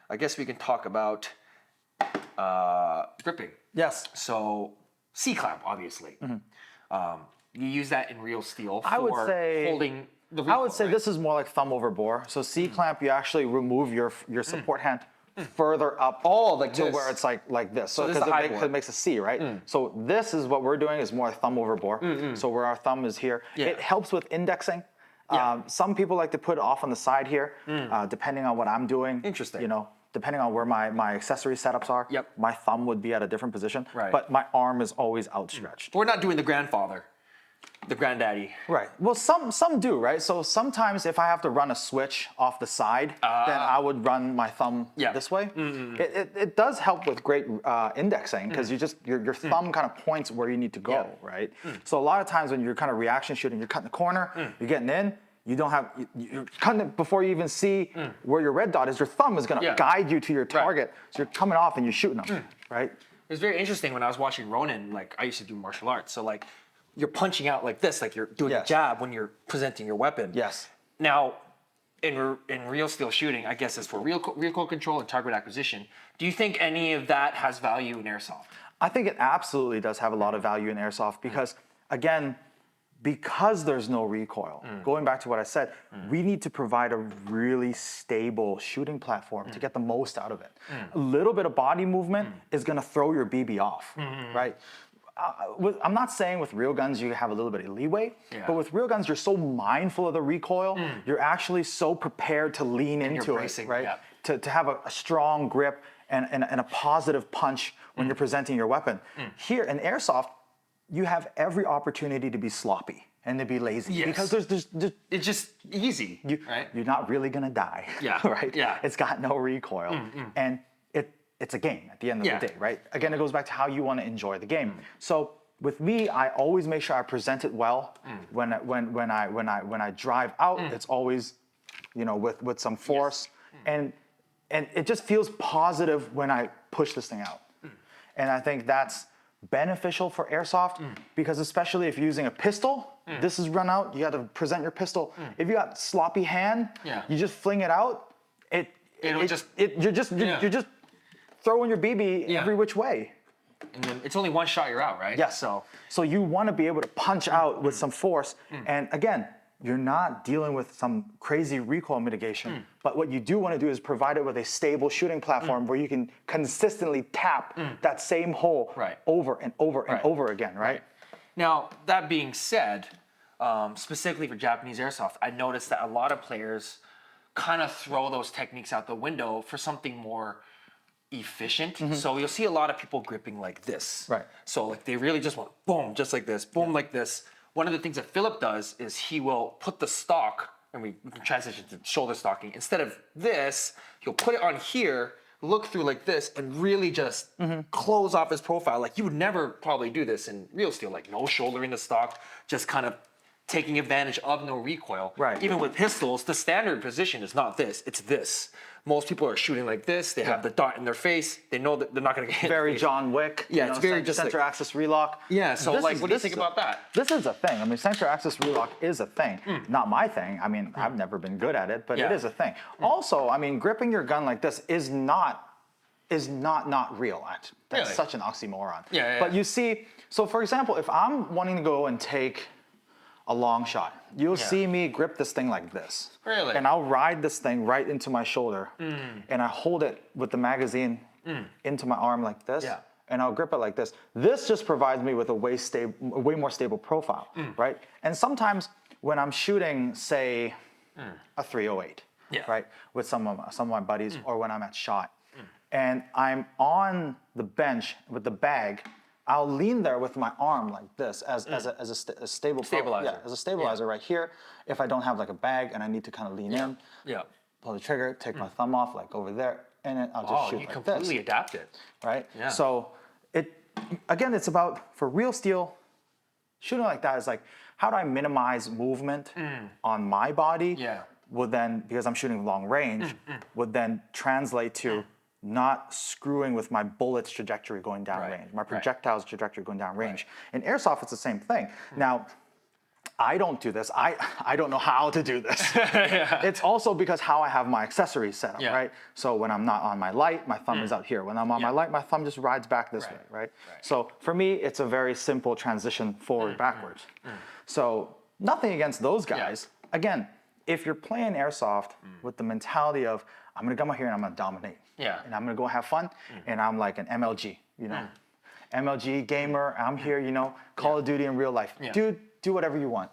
I guess we can talk about gripping. Yes. So C-clamp, obviously. You use that in real steel for holding the recoil, I would say right? this is more like thumb over bore. So C-clamp, you actually remove your support hand further up like to this. where it's like this. So this is because the high bore. it makes a C, right? So this is what we're doing is more thumb over bore. So where our thumb is here. Yeah. It helps with indexing. Some people like to put it off on the side here, depending on what I'm doing. Interesting. You know, depending on where my accessory setups are. Yep. My thumb would be at a different position. Right. But my arm is always outstretched. We're not doing the grandfather, the granddaddy. Right. Well, some do, right? So sometimes if I have to run a switch off the side, then I would run my thumb this way. It does help with great indexing because your thumb kind of points where you need to go, right? So a lot of times when you're kind of reaction shooting, you're cutting the corner, you're getting in. You don't have, you're cutting it before you even see where your red dot is. Your thumb is going to guide you to your target. So you're coming off and you're shooting them, right? It was very interesting when I was watching Ronin. Like, I used to do martial arts. So, like, you're punching out like this, like you're doing a jab when you're presenting your weapon. Yes. Now, in real steel shooting, I guess it's for recoil control and target acquisition. Do you think any of that has value in Airsoft? I think it absolutely does have a lot of value in Airsoft because, again, because there's no recoil, going back to what I said, we need to provide a really stable shooting platform to get the most out of it. A little bit of body movement is going to throw your BB off, right? I'm not saying with real guns you have a little bit of leeway, but with real guns you're so mindful of the recoil, you're actually so prepared to lean into it, right? To have a strong grip and a positive punch when you're presenting your weapon. Here in Airsoft, you have every opportunity to be sloppy and to be lazy because there's it's just easy, right? You're not really gonna die, right? It's got no recoil, and it's a game at the end of the day, right? Again, it goes back to how you want to enjoy the game. So with me, I always make sure I present it well. When I drive out, it's always, you know, with some force, and it just feels positive when I push this thing out, and I think that's beneficial for Airsoft because especially if you're using a pistol, this is run out, you got to present your pistol. If you got sloppy hand, you just fling it out, you're just throwing your BB every which way. And then it's only one shot, you're out, right? Yes. So you want to be able to punch out with some force, and again, you're not dealing with some crazy recoil mitigation, but what you do want to do is provide it with a stable shooting platform where you can consistently tap that same hole over and over and over again, right? Now, that being said, specifically for Japanese Airsoft, I noticed that a lot of players kind of throw those techniques out the window for something more efficient. So you'll see a lot of people gripping like this. Right. So like they really just want boom, just like this, boom, like this. One of the things that Philip does is he will put the stock, and we can transition to shoulder stocking. Instead of this, he'll put it on here, look through like this, and really just close off his profile. Like you would never probably do this in real steel, like no shoulder in the stock, just kind of taking advantage of no recoil. Right. Even with pistols, the standard position is not this, it's this. Most people are shooting like this. They have the dot in their face. They know that they're not going to get hit. Very John Wick. Yeah, it's very just center axis relock. Yeah, so like, what do you think about that? This is a thing. I mean, center axis relock is a thing. Not my thing. I mean, I've never been good at it, but it is a thing. Also, I mean, gripping your gun like this is not real. That's Really? such an oxymoron. Yeah. But you see, so for example, if I'm wanting to go and take a long shot, you'll see me grip this thing like this. Really? And I'll ride this thing right into my shoulder, and I hold it with the magazine into my arm like this, and I'll grip it like this. This just provides me with a way more stable profile, right? And sometimes when I'm shooting, say, a 308, right, with some of my buddies, or when I'm at shot, and I'm on the bench with the bag, I'll lean there with my arm like this as a stabilizer. As a stabilizer right here. If I don't have like a bag and I need to kind of lean in, pull the trigger, take my thumb off like over there, and then I'll just shoot like this. You completely adapt it. Right? Yeah. So again, it's about, for real steel, shooting like that is like, how do I minimize movement on my body? Would then, because I'm shooting long range, would then translate to not screwing with my bullet's trajectory going down range, my projectile's trajectory going down range. In Airsoft, it's the same thing. Now, I don't do this. I don't know how to do this. It's also because how I have my accessories set up, right? So when I'm not on my light, my thumb is out here. When I'm on my light, my thumb just rides back this way, right? So for me, it's a very simple transition forward, backwards. So nothing against those guys. Again, if you're playing Airsoft with the mentality of, I'm gonna come out here and I'm gonna dominate. And I'm gonna go have fun, and I'm like an MLG, you know? MLG gamer, I'm here, you know, Call of Duty in real life. Dude, do whatever you want.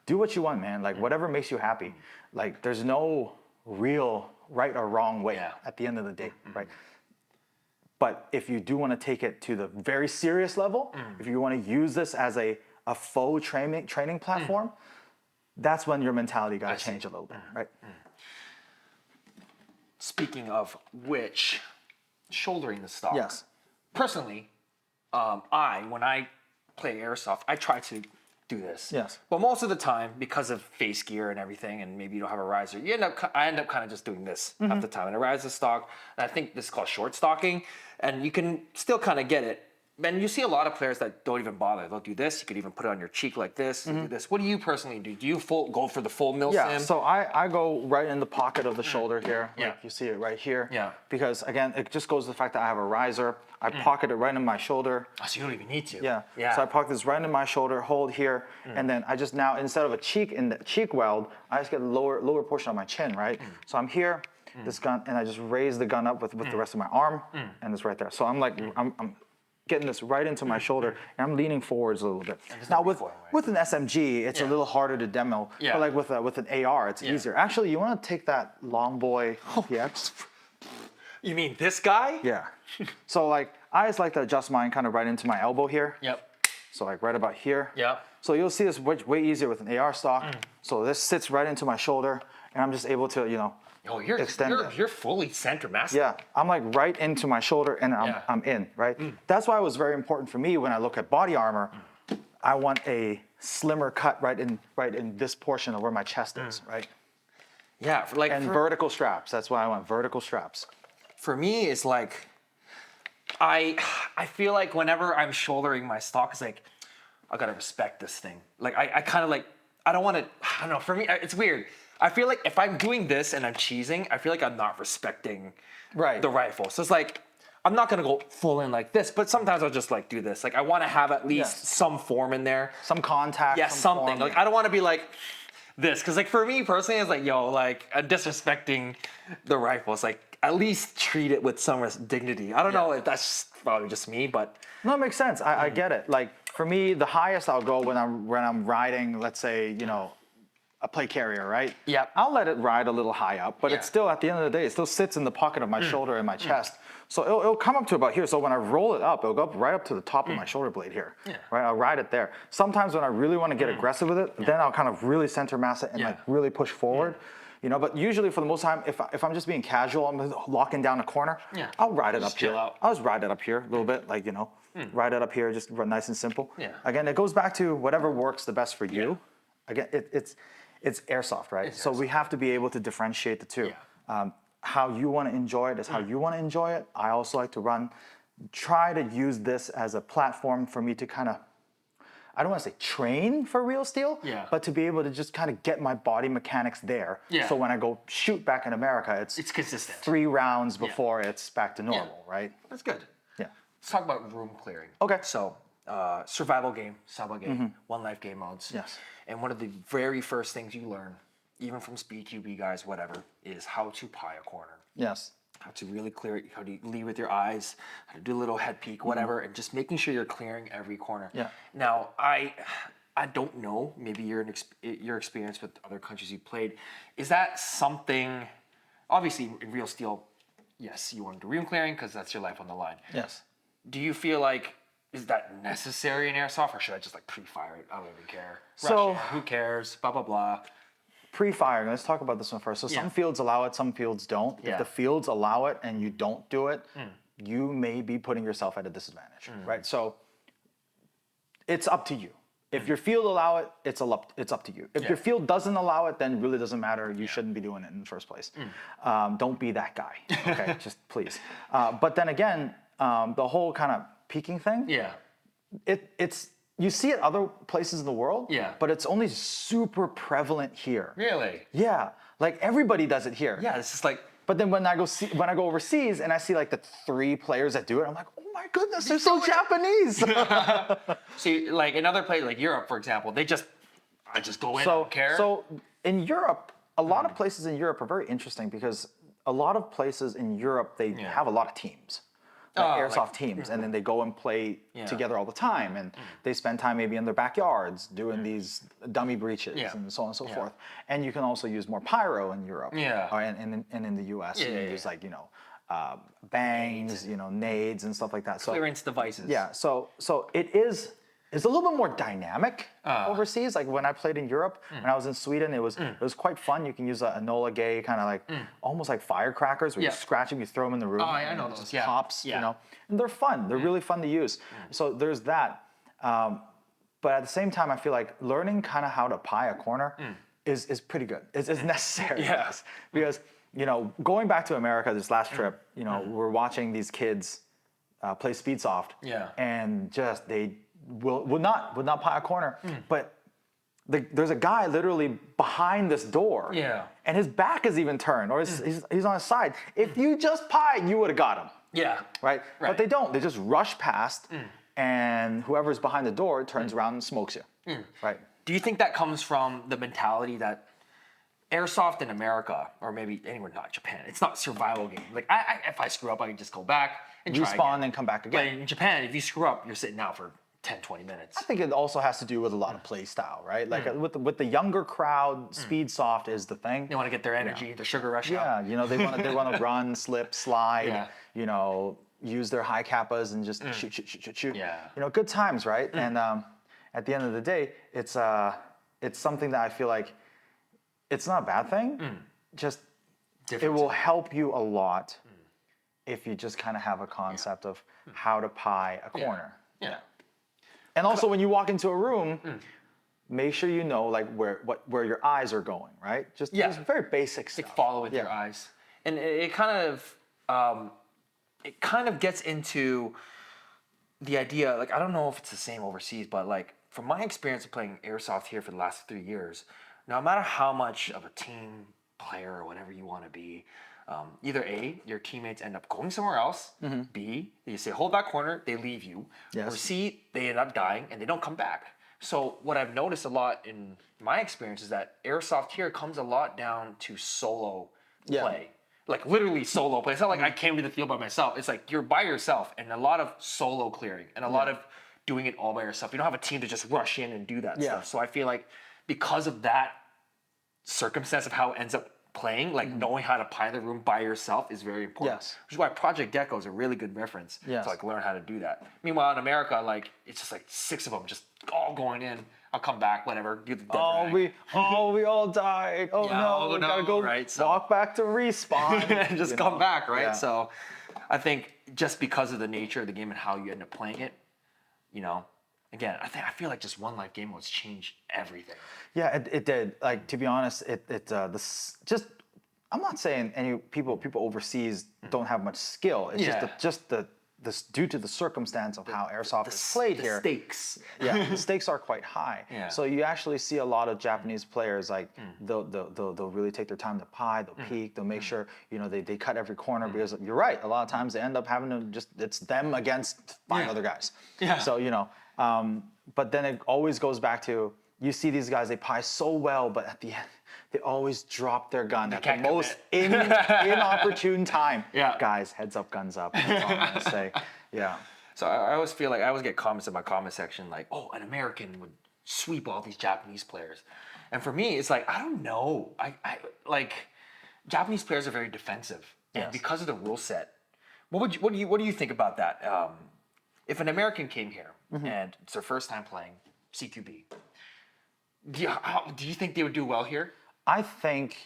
Do what you want, man. Like whatever makes you happy. Like there's no real right or wrong way at the end of the day, right? But if you do want to take it to the very serious level, if you want to use this as a faux training platform, that's when your mentality got to change a little bit, right? Speaking of which, shouldering the stock. Yes. Personally, when I play Airsoft, I try to do this. Yes. But most of the time, because of face gear and everything, and maybe you don't have a riser, I end up kind of just doing this half the time. And I rise the stock, and I think this is called short stocking, and you can still kind of get it. And you see a lot of players that don't even bother. They'll do this. You could even put it on your cheek like this. Do this. What do you personally do? Do you go for the full mil sim? Yeah, so I go right in the pocket of the shoulder here. Like you see it right here. Yeah. Because again, it just goes to the fact that I have a riser. I pocket it right in my shoulder. Oh, so you don't even need to. Yeah. So I pocket this right in my shoulder, hold here, and then I just now, instead of a cheek in the cheek weld, I just get the lower portion of my chin, right? So I'm here, this gun, and I just raise the gun up with the rest of my arm, and it's right there. So I'm like, I'm getting this right into my shoulder, and I'm leaning forwards a little bit. Now with an SMG, it's a little harder to demo, but like with an AR, it's easier. Actually, you want to take that long boy PX. You mean this guy? Yeah. So like, I just like to adjust mine kind of right into my elbow here. So like right about here. So you'll see this way easier with an AR stock. So this sits right into my shoulder, and I'm just able to, you know, extend it. You're fully center master. Yeah, I'm like right into my shoulder, and I'm in, right? That's why it was very important for me when I look at body armor. I want a slimmer cut right in this portion of where my chest is, right? Yeah, vertical straps. That's why I want vertical straps. For me, it's like, I feel like whenever I'm shouldering my stock, it's like, I gotta respect this thing. Like, I kind of like, I don't want to, I don't know, for me, it's weird. I feel like if I'm doing this and I'm cheesing, I feel like I'm not respecting the rifle. So it's like, I'm not gonna go full in like this, but sometimes I'll just like do this. Like, I wanna have at least some form in there. Some contact. Yeah, something. Like, I don't wanna be like this. Cause like for me personally, it's like, yo, like I'm disrespecting the rifle. It's like, at least treat it with some dignity. I don't know if that's probably just me, but. No, it makes sense. I get it. Like for me, the highest I'll go when I'm riding, let's say, you know, a play carrier, right? I'll let it ride a little high up, but it's still, at the end of the day, it still sits in the pocket of my shoulder and my chest. So it'll come up to about here. So when I roll it up, it'll go up right up to the top of my shoulder blade here. Right? I'll ride it there. Sometimes when I really want to get aggressive with it, then I'll kind of really center mass it and like really push forward. You know, but usually for the most time, if I'm just being casual, I'm locking down a corner, I'll ride it up here. I'll just ride it up here a little bit, like, you know, ride it up here, just nice and simple. Again, it goes back to whatever works the best for you. Again, it's Airsoft, right? So we have to be able to differentiate the two. How you want to enjoy it is how you want to enjoy it. I also like to try to use this as a platform for me to kind of, I don't want to say train for real steel, but to be able to just kind of get my body mechanics there. So when I go shoot back in America, it's consistent. 3 rounds before it's back to normal, right? That's good. Yeah. Let's talk about room clearing. Okay. So survival game, solo game, one life game modes. Yes. And one of the very first things you learn, even from speed QB guys, whatever, is how to pie a corner. Yes. How to really clear it, how to lead with your eyes, how to do a little head peek, whatever, and just making sure you're clearing every corner. Now, I don't know, maybe your experience with other countries you've played, is that something, obviously in real steel, yes, you want to do room clearing because that's your life on the line. Yes. Do you feel like, is that necessary in Airsoft, or should I just like pre-fire it? I don't even care. So, who cares? Blah, blah, blah. Pre-firing, let's talk about this one first. So some fields allow it, some fields don't. If the fields allow it and you don't do it, you may be putting yourself at a disadvantage, right? So it's up to you. If your field allow it, it's up to you. If your field doesn't allow it, then it really doesn't matter. You shouldn't be doing it in the first place. Don't be that guy, okay? Just please. But then again, the whole kind of peaking thing, it's you see it other places in the world. Yeah. But it's only super prevalent here. Really? Yeah. Like everybody does it here. Yeah, it's just like. But then when I go overseas and I see like the 3 players that do it, I'm like, oh my goodness, they're so Japanese. See, like in other places, like Europe, for example, I just go in, I don't care. So in Europe, a lot of places in Europe are very interesting because a lot of places in Europe, they have a lot of teams. Airsoft teams, and then they go and play together all the time, and they spend time maybe in their backyards doing these dummy breaches and so on and so forth. And you can also use more pyro in Europe, and in the U.S. you use like bangs, nades and stuff like that. So clearance devices. Yeah, so it's a little bit more dynamic overseas. Like when I played in Europe, when I was in Sweden, it was quite fun. You can use a Enola Gay kind of like almost like firecrackers where you scratch them, you throw them in the room. Oh, I know those. Yeah. Pops, and they're fun. They're really fun to use. So there's that. But at the same time, I feel like learning kind of how to pie a corner is pretty good. It's necessary. Yes. Because going back to America this last trip, we're watching these kids play Speedsoft. Yeah. And just they would not pie a corner, but there's a guy literally behind this door, and his back is even turned, or he's on his side. If you just pied, you would have got him, right? But they don't. They just rush past, and whoever's behind the door turns around and smokes you, right? Do you think that comes from the mentality that Airsoft in America, or maybe anywhere not Japan, it's not a survival game. Like if I screw up, I can just go back and try respawn again. and come back But again. in Japan, if you screw up, you're sitting out for 10, 20 minutes. I think it also has to do with a lot of play style, right? Like with the younger crowd, Speedsoft is the thing. They want to get their energy, their sugar rush out. Yeah, they want to run, slip, slide, use their high kappas and just shoot. Yeah. Good times, right? And at the end of the day, it's something that I feel like it's not a bad thing. Just it will help you a lot if you just kind of have a concept of how to pie a corner. Yeah. And also, when you walk into a room, make sure you know like where your eyes are going, right? Just very basic stuff. Like follow with your eyes, and it kind of gets into the idea. Like I don't know if it's the same overseas, but like from my experience of playing Airsoft here for the last 3 years, no matter how much of a team player or whatever you want to be, either A, your teammates end up going somewhere else, B, you say hold that corner, they leave you, or C, they end up dying and they don't come back. So what I've noticed a lot in my experience is that Airsoft here comes a lot down to solo play. Like literally solo play. It's not like I came to the field by myself. It's like you're by yourself and a lot of solo clearing and a lot of doing it all by yourself. You don't have a team to just rush in and do that stuff. So I feel like because of that circumstance of how it ends up playing, like knowing how to pie the room by yourself is very important. Which is why Project Gecko is a really good reference to like learn how to do that. Meanwhile, in America, like it's just like 6 of them just all going in. I'll come back, whatever. Do the we all died. Oh no, we gotta go walk back to respawn and just come back, right? So I think just because of the nature of the game and how you end up playing it, again, I feel like just one live game modes changed everything. Yeah, it did. Like to be honest, I'm not saying any people overseas don't have much skill. It's just due to the circumstance of how Airsoft is played here. The stakes. The stakes are quite high. So you actually see a lot of Japanese players like they'll really take their time to pie. They'll peek. They'll make sure they cut every corner because you're right. A lot of times they end up having to it's them against 5 other guys. So but then it always goes back to you see these guys, they pie so well, but at the end they always drop their gun at the most inopportune time. Guys, heads up, guns up. That's all I'm gonna say. So I always feel like I always get comments in my comment section like, oh, an American would sweep all these Japanese players. And for me, it's like, I don't know. I like Japanese players are very defensive. And because of the rule set, what do you think about that? If an American came here and it's their first time playing CQB, do you think they would do well here? I think